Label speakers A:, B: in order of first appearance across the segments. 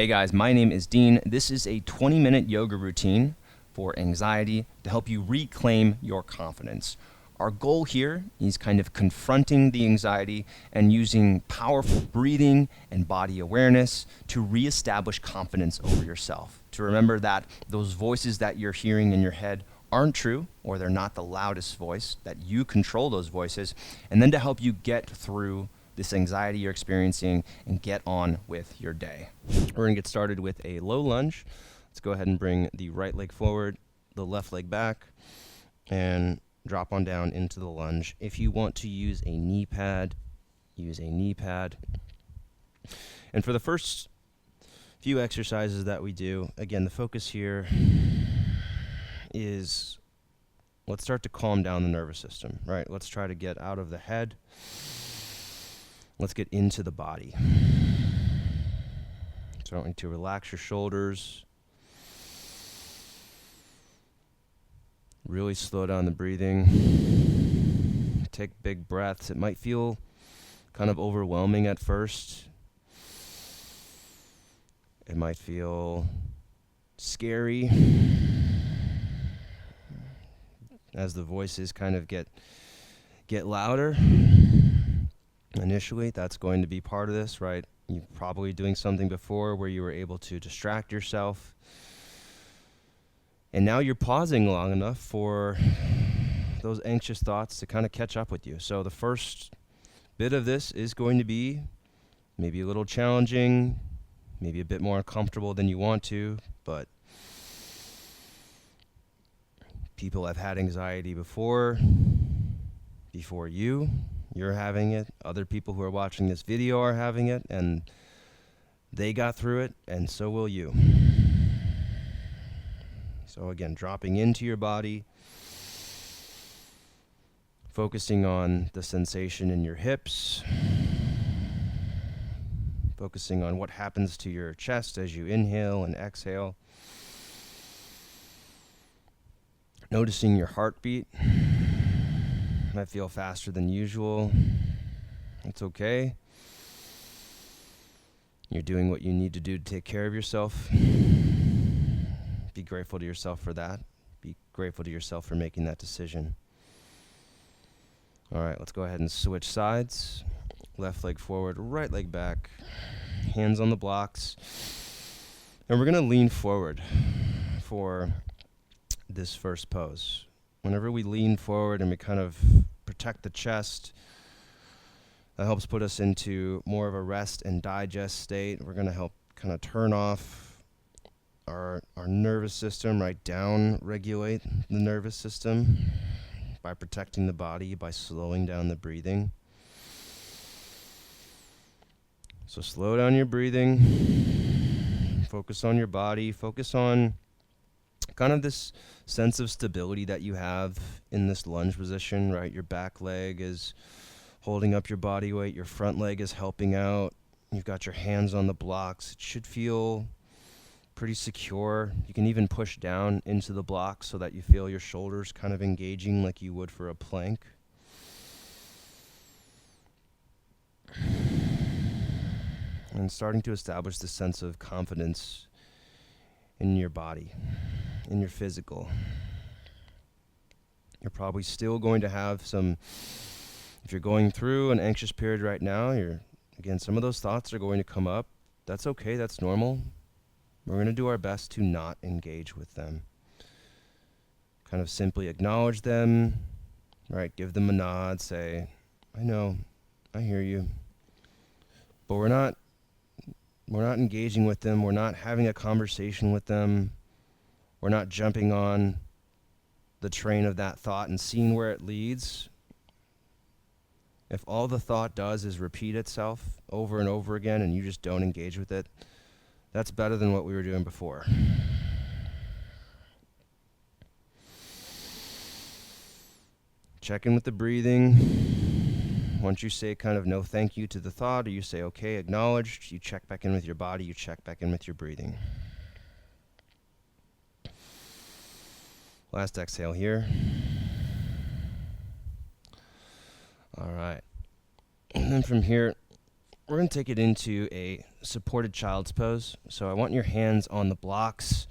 A: Hey guys, my name is Dean. This is a 20-minute yoga routine for anxiety to help you reclaim your confidence. Our goal here is kind of confronting the anxiety and using powerful breathing and body awareness to reestablish confidence over yourself. To remember that those voices that you're hearing in your head aren't true, or they're not the loudest voice, that you control those voices, and then to help you get through this anxiety you're experiencing and get on with your day. We're gonna get started with a low lunge. Let's go ahead and bring the right leg forward, the left leg back, and drop on down into the lunge. If you want to use a knee pad, use a knee pad. And for the first few exercises that we do, again, the focus here is let's start to calm down the nervous system, right? Let's try to get out of the head. Let's get into the body. So I want you to relax your shoulders. Really slow down the breathing. Take big breaths. It might feel kind of overwhelming at first. It might feel scary as the voices kind of get louder. Initially, that's going to be part of this, right? You're probably doing something before where you were able to distract yourself. And now you're pausing long enough for those anxious thoughts to kind of catch up with you. So the first bit of this is going to be maybe a little challenging, maybe a bit more uncomfortable than you want to, but people have had anxiety before you. You're having it. Other people who are watching this video are having it, and they got through it, and so will you. So again, dropping into your body, focusing on the sensation in your hips, focusing on what happens to your chest as you inhale and exhale, noticing your heartbeat. Might feel faster than usual. It's okay. You're doing what you need to do to take care of yourself. Be grateful to yourself for that. Be grateful to yourself for making that decision. All right, let's go ahead and switch sides. Left leg forward, right leg back. Hands on the blocks. And we're going to lean forward for this first pose. Whenever we lean forward and we kind of protect the chest, that helps put us into more of a rest and digest state. We're going to help kind of turn off our nervous system, right? Down regulate the nervous system by protecting the body, by slowing down the breathing. So slow down your breathing. Focus on your body. Focus on kind of this sense of stability that you have in this lunge position, right? Your back leg is holding up your body weight. Your front leg is helping out. You've got your hands on the blocks. It should feel pretty secure. You can even push down into the blocks so that you feel your shoulders kind of engaging like you would for a plank. And starting to establish this sense of confidence in your body, in your physical. You're probably still going to have some, if you're going through an anxious period right now, again, some of those thoughts are going to come up. That's okay, that's normal. We're going to do our best to not engage with them. Kind of simply acknowledge them, right? Give them a nod, say, I know, I hear you. But we're not engaging with them. We're not having a conversation with them. We're not jumping on the train of that thought and seeing where it leads. If all the thought does is repeat itself over and over again and you just don't engage with it, that's better than what we were doing before. Check in with the breathing. Once you say kind of no thank you to the thought, or you say okay, acknowledged, you check back in with your body, you check back in with your breathing. Last exhale here. All right. And then from here, we're going to take it into a supported child's pose. So I want your hands on the blocks.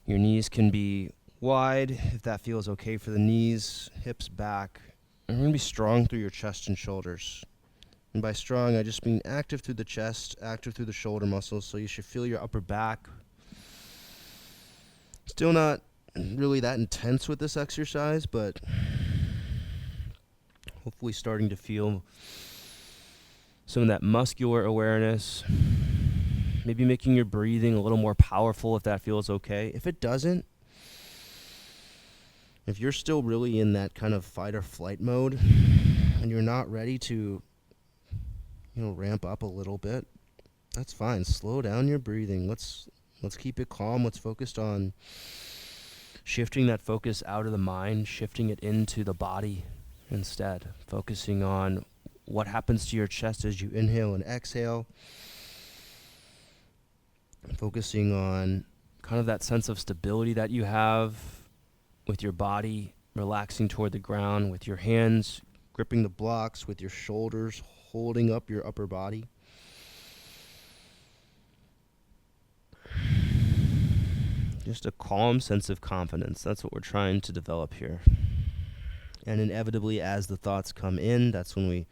A: Your knees can be wide if that feels okay for the knees, hips back. And we're going to be strong through your chest and shoulders. And by strong, I just mean active through the chest, active through the shoulder muscles. So you should feel your upper back. Still not really that intense with this exercise, but hopefully starting to feel some of that muscular awareness. Maybe making your breathing a little more powerful if that feels okay. If it doesn't, if you're still really in that kind of fight or flight mode and you're not ready to ramp up a little bit, that's fine. Slow down your breathing. Let's keep it calm. Let's focus on shifting that focus out of the mind, shifting it into the body instead. Focusing on what happens to your chest as you inhale and exhale. Focusing on kind of that sense of stability that you have with your body relaxing toward the ground, with your hands gripping the blocks, with your shoulders holding up your upper body. Just a calm sense of confidence. That's what we're trying to develop here. And inevitably, as the thoughts come in, that's when we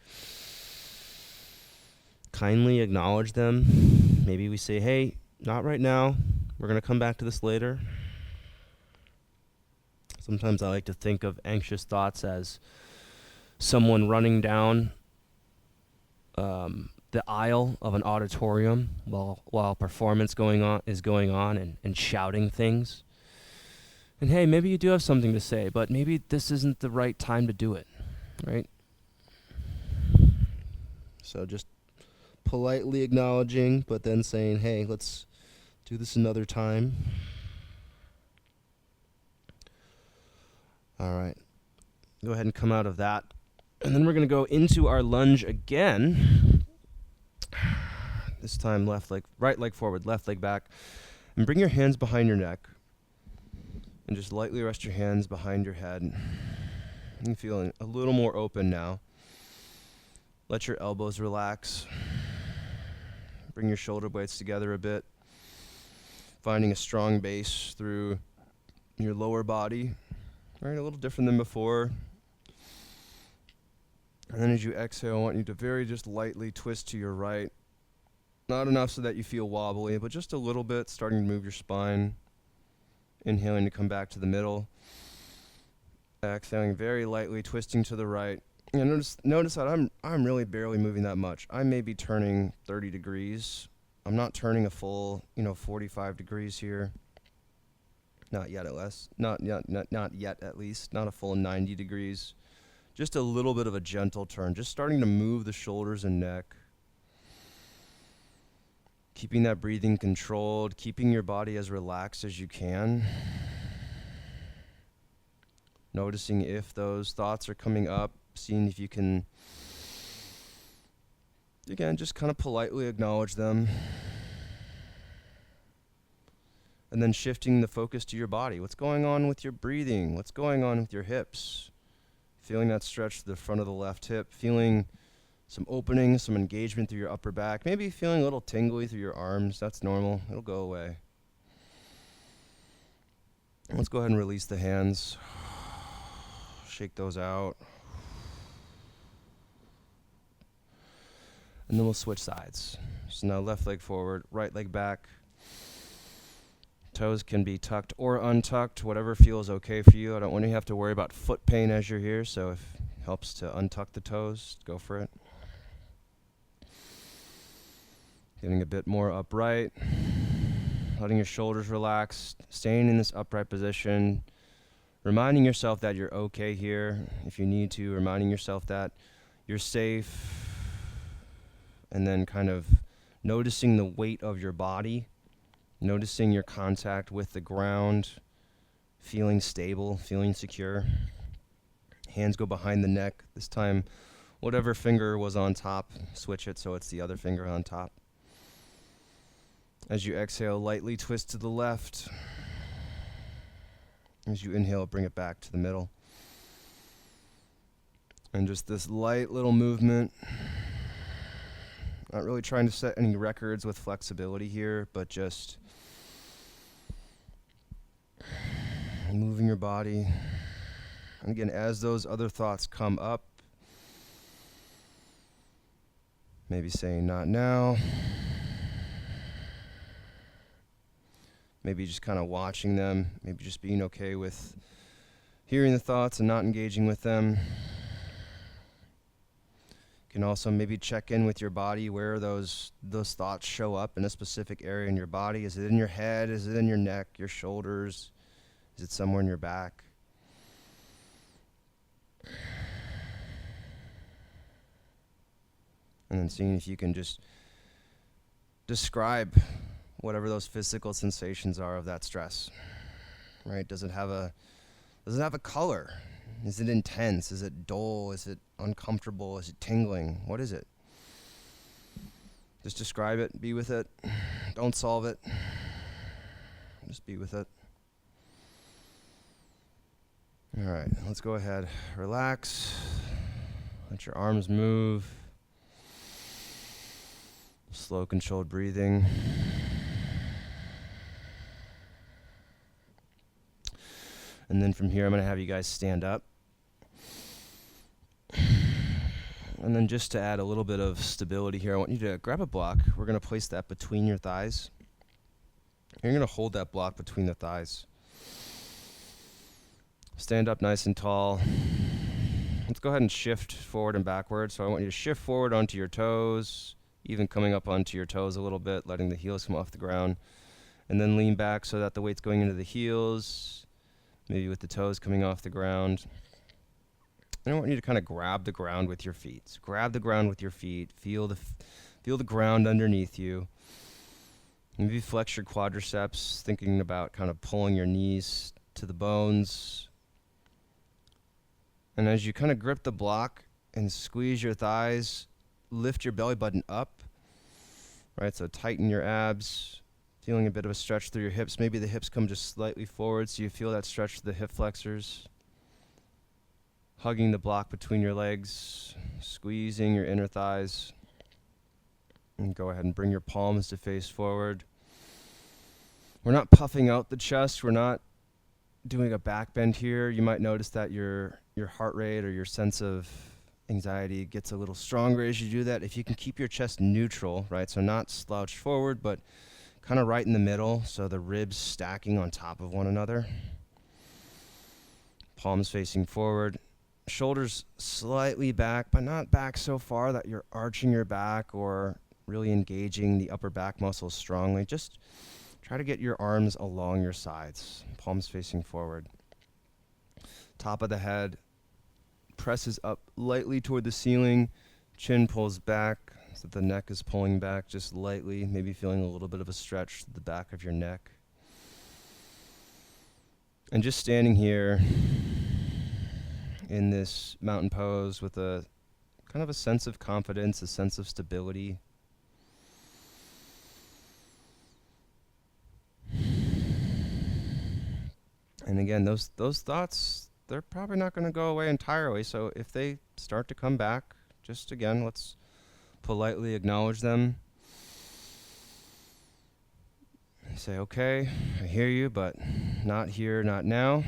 A: kindly acknowledge them. Maybe we say, hey, not right now. We're going to come back to this later. Sometimes I like to think of anxious thoughts as someone running down the aisle of an auditorium while performance is going on and shouting things. And hey, maybe you do have something to say, but maybe this isn't the right time to do it, right? So just politely acknowledging, but then saying, hey, let's do this another time. All right. Go ahead and come out of that. And then we're going to go into our lunge again. This time right leg forward, left leg back. And bring your hands behind your neck. And just lightly rest your hands behind your head. You're feeling a little more open now. Let your elbows relax. Bring your shoulder blades together a bit. Finding a strong base through your lower body. All right, a little different than before. And then as you exhale, I want you to just lightly twist to your right. Not enough so that you feel wobbly, but just a little bit, starting to move your spine. Inhaling to come back to the middle. Exhaling very lightly, twisting to the right. And notice that I'm really barely moving that much. I may be turning 30 degrees. I'm not turning a full, 45 degrees here. Not yet at least. Not yet at least. Not a full 90 degrees. Just a little bit of a gentle turn. Just starting to move the shoulders and neck. Keeping that breathing controlled. Keeping your body as relaxed as you can. Noticing if those thoughts are coming up. Seeing if you can, again, just kind of politely acknowledge them. And then shifting the focus to your body. What's going on with your breathing? What's going on with your hips? Feeling that stretch to the front of the left hip. Feeling some opening, some engagement through your upper back. Maybe feeling a little tingly through your arms. That's normal. It'll go away. Let's go ahead and release the hands. Shake those out. And then we'll switch sides. So now left leg forward, right leg back. Toes can be tucked or untucked, whatever feels okay for you. I don't want you to have to worry about foot pain as you're here, so if it helps to untuck the toes, go for it. Getting a bit more upright. Letting your shoulders relax. Staying in this upright position. Reminding yourself that you're okay here if you need to. Reminding yourself that you're safe. And then kind of noticing the weight of your body, noticing your contact with the ground, feeling stable, feeling secure. Hands go behind the neck. This time, whatever finger was on top, switch it so it's the other finger on top. As you exhale, lightly twist to the left. As you inhale, bring it back to the middle. And just this light little movement. Not really trying to set any records with flexibility here, but just moving your body. And again, as those other thoughts come up, maybe saying not now. Maybe just kind of watching them. Maybe just being okay with hearing the thoughts and not engaging with them. You can also maybe check in with your body where those thoughts show up in a specific area in your body. Is it in your head? Is it in your neck, your shoulders? Is it somewhere in your back? And then seeing if you can just describe whatever those physical sensations are of that stress. Right? Does it have a color? Is it intense? Is it dull? Is it uncomfortable? Is it tingling? What is it? Just describe it, be with it. Don't solve it. Just be with it. All right, let's go ahead. Relax. Let your arms move. Slow, controlled breathing. And then from here, I'm going to have you guys stand up. And then just to add a little bit of stability here, I want you to grab a block. We're going to place that between your thighs. You're going to hold that block between the thighs. Stand up nice and tall. Let's go ahead and shift forward and backward. So I want you to shift forward onto your toes, even coming up onto your toes a little bit, letting the heels come off the ground. And then lean back so that the weight's going into the heels, maybe with the toes coming off the ground. And I want you to kind of grab the ground with your feet. So grab the ground with your feet. Feel the ground underneath you. Maybe flex your quadriceps, thinking about kind of pulling your knees to the bones. And as you kind of grip the block and squeeze your thighs, lift your belly button up. Right, so tighten your abs. Feeling a bit of a stretch through your hips. Maybe the hips come just slightly forward so you feel that stretch to the hip flexors. Hugging the block between your legs, squeezing your inner thighs. And go ahead and bring your palms to face forward. We're not puffing out the chest. We're not doing a back bend here. You might notice that your heart rate or your sense of anxiety gets a little stronger as you do that. If you can keep your chest neutral, right? So not slouched forward, but kind of right in the middle, so the ribs stacking on top of one another. Palms facing forward. Shoulders slightly back, but not back so far that you're arching your back or really engaging the upper back muscles strongly. Just try to get your arms along your sides. Palms facing forward. Top of the head presses up lightly toward the ceiling. Chin pulls back so that the neck is pulling back just lightly, maybe feeling a little bit of a stretch to the back of your neck. And just standing here in this mountain pose with a kind of a sense of confidence, a sense of stability. And again, those thoughts, they're probably not going to go away entirely. So if they start to come back, just again, let's politely acknowledge them. Say, okay, I hear you, but not here, not now.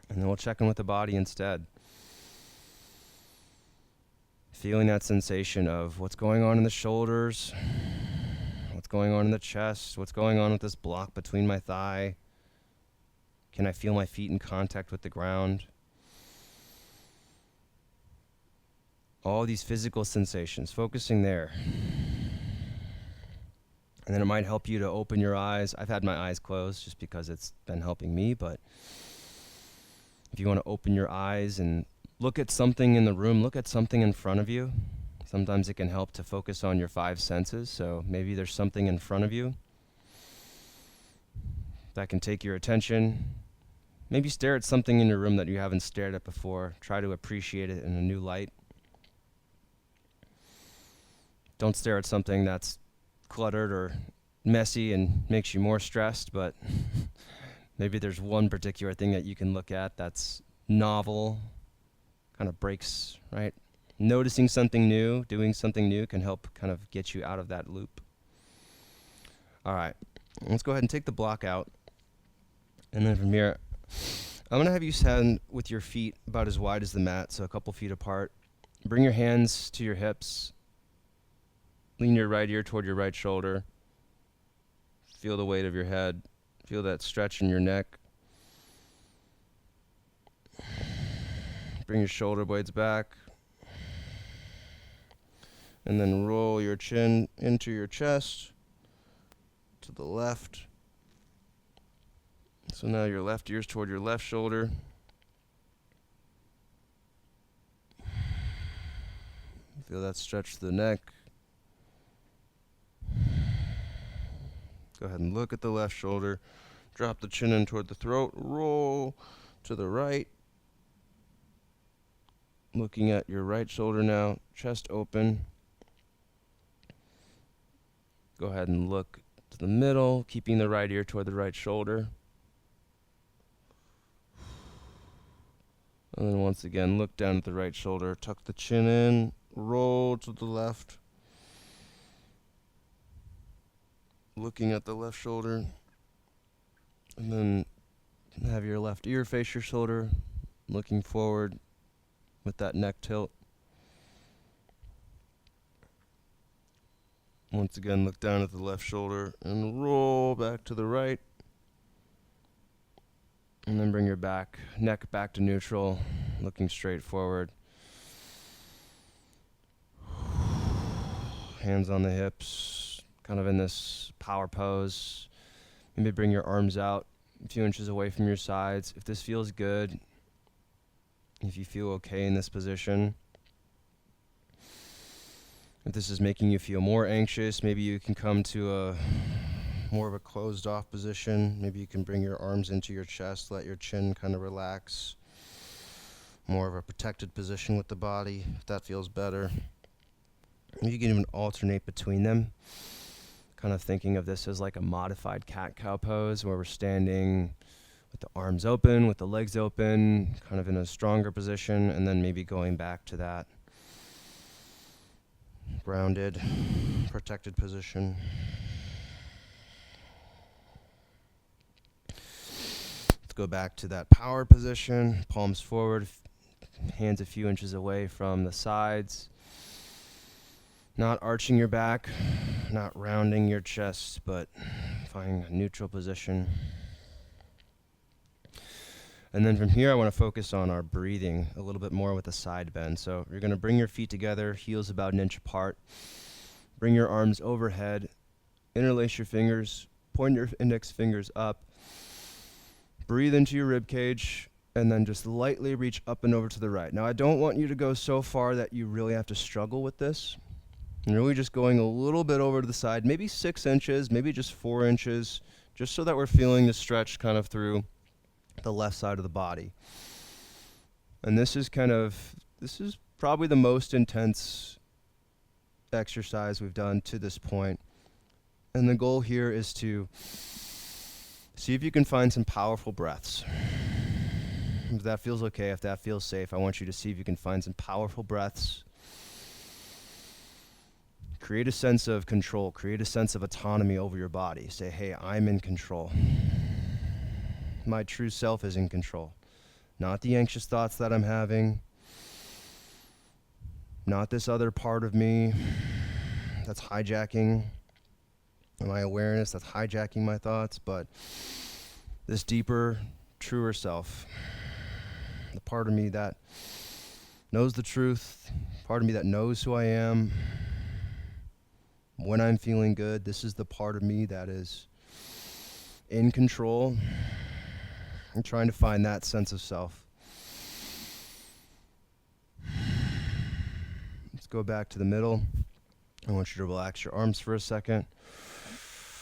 A: And then we'll check in with the body instead. Feeling that sensation of what's going on in the shoulders, what's going on in the chest, what's going on with this block between my thigh. Can I feel my feet in contact with the ground? All these physical sensations, focusing there. And then it might help you to open your eyes. I've had my eyes closed just because it's been helping me, but if you want to open your eyes and look at something in the room, look at something in front of you. Sometimes it can help to focus on your five senses. So maybe there's something in front of you that can take your attention. Maybe stare at something in your room that you haven't stared at before. Try to appreciate it in a new light. Don't stare at something that's cluttered or messy and makes you more stressed, but maybe there's one particular thing that you can look at that's novel, kind of breaks, right? Noticing something new, doing something new can help kind of get you out of that loop. All right, let's go ahead and take the block out. And then from here, I'm going to have you stand with your feet about as wide as the mat, so a couple feet apart. Bring your hands to your hips. Lean your right ear toward your right shoulder. Feel the weight of your head. Feel that stretch in your neck. Bring your shoulder blades back. And then roll your chin into your chest to the left. So now your left ear's toward your left shoulder. Feel that stretch to the neck. Go ahead and look at the left shoulder. Drop the chin in toward the throat. Roll to the right. Looking at your right shoulder now. Chest open. Go ahead and look to the middle, keeping the right ear toward the right shoulder. And then once again, look down at the right shoulder. Tuck the chin in. Roll to the left. Looking at the left shoulder. And then have your left ear face your shoulder. Looking forward with that neck tilt. Once again, look down at the left shoulder and roll back to the right. And then bring your neck back to neutral, looking straight forward. Hands on the hips, kind of in this power pose. Maybe bring your arms out a few inches away from your sides. If this feels good, if you feel okay in this position, if this is making you feel more anxious, maybe you can come to a more of a closed off position. Maybe you can bring your arms into your chest, let your chin kind of relax. More of a protected position with the body, if that feels better. You can even alternate between them. Kind of thinking of this as like a modified cat-cow pose where we're standing with the arms open, with the legs open, kind of in a stronger position, and then maybe going back to that grounded, protected position. Let's go back to that power position, palms forward, hands a few inches away from the sides. Not arching your back, not rounding your chest, but finding a neutral position. And then from here, I want to focus on our breathing a little bit more with a side bend. So you're going to bring your feet together, heels about 1 inch apart. Bring your arms overhead, interlace your fingers, point your index fingers up. Breathe into your rib cage, and then just lightly reach up and over to the right. Now, I don't want you to go so far that you really have to struggle with this. And really just going a little bit over to the side, maybe 6 inches, maybe just 4 inches, just so that we're feeling the stretch kind of through the left side of the body. And this is probably the most intense exercise we've done to this point. And the goal here is to see if you can find some powerful breaths. If that feels okay, if that feels safe, I want you to see if you can find some powerful breaths. Create a sense of control, create a sense of autonomy over your body. Say, hey, I'm in control. My true self is in control. Not the anxious thoughts that I'm having. Not this other part of me that's hijacking my awareness, that's hijacking my thoughts, but this deeper, truer self. The part of me that knows the truth, part of me that knows who I am. When I'm feeling good, this is the part of me that is in control. I'm trying to find that sense of self. Let's go back to the middle. I want you to relax your arms for a second.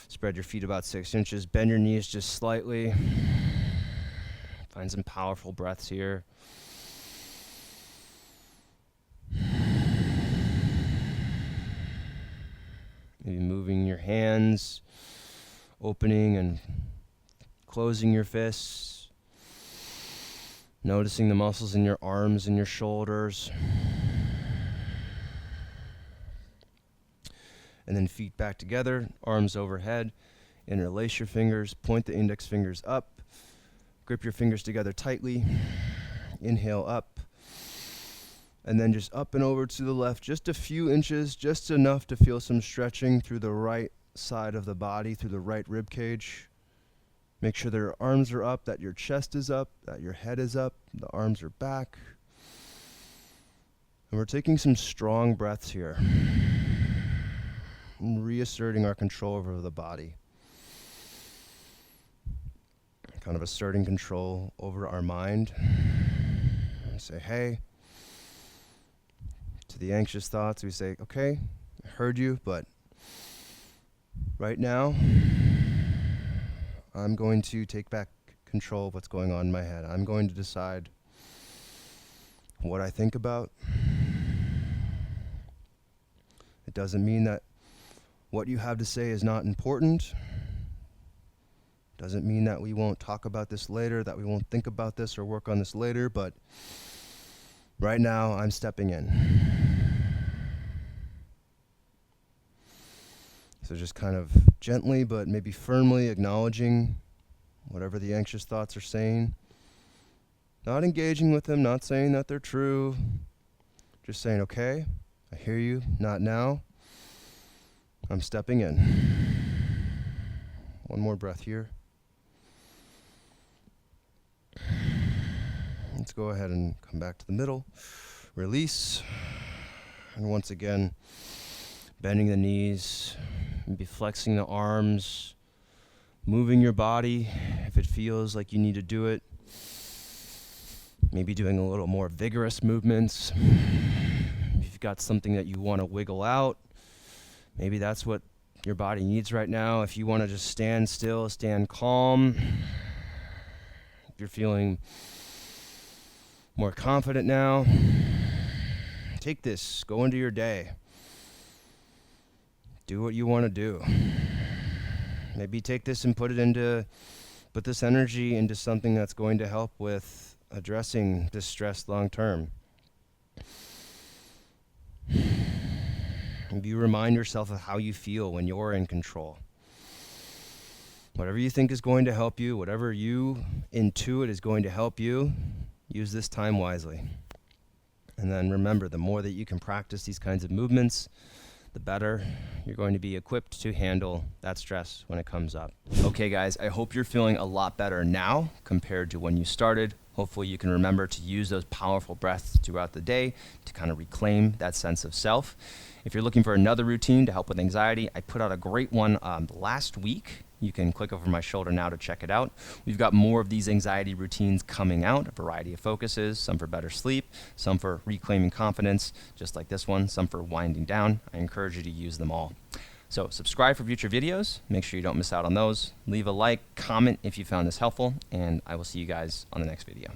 A: Spread your feet about 6 inches. Bend your knees just slightly. Find some powerful breaths here. Maybe moving your hands, opening and closing your fists. Noticing the muscles in your arms and your shoulders. And then feet back together, arms overhead. Interlace your fingers, point the index fingers up. Grip your fingers together tightly. Inhale up. And then just up and over to the left, just a few inches, just enough to feel some stretching through the right side of the body, through the right rib cage. Make sure that your arms are up, that your chest is up, that your head is up, the arms are back. And we're taking some strong breaths here and reasserting our control over the body. Kind of asserting control over our mind. And say, hey. To the anxious thoughts, we say, okay, I heard you, but right now, I'm going to take back control of what's going on in my head. I'm going to decide what I think about. It doesn't mean that what you have to say is not important. Doesn't mean that we won't talk about this later, that we won't think about this or work on this later, but right now I'm stepping in. So just kind of gently, but maybe firmly acknowledging whatever the anxious thoughts are saying. Not engaging with them, not saying that they're true. Just saying, okay, I hear you, not now. I'm stepping in. One more breath here. Let's go ahead and come back to the middle. Release. And once again, bending the knees, maybe flexing the arms, moving your body if it feels like you need to do it. Maybe doing a little more vigorous movements. If you've got something that you want to wiggle out, maybe that's what your body needs right now. If you want to just stand still, stand calm. If you're feeling more confident now, take this, go into your day. Do what you want to do. Maybe take this and put this energy into something that's going to help with addressing this stress long term. Maybe you remind yourself of how you feel when you're in control. Whatever you think is going to help you, whatever you intuit is going to help you, use this time wisely. And then remember, the more that you can practice these kinds of movements, the better you're going to be equipped to handle that stress when it comes up. Okay, guys, I hope you're feeling a lot better now compared to when you started. Hopefully you can remember to use those powerful breaths throughout the day to kind of reclaim that sense of self. If you're looking for another routine to help with anxiety, I put out a great one last week. You can click over my shoulder now to check it out. We've got more of these anxiety routines coming out, a variety of focuses, some for better sleep, some for reclaiming confidence, just like this one, some for winding down. I encourage you to use them all. So subscribe for future videos. Make sure you don't miss out on those. Leave a like, comment if you found this helpful, and I will see you guys on the next video.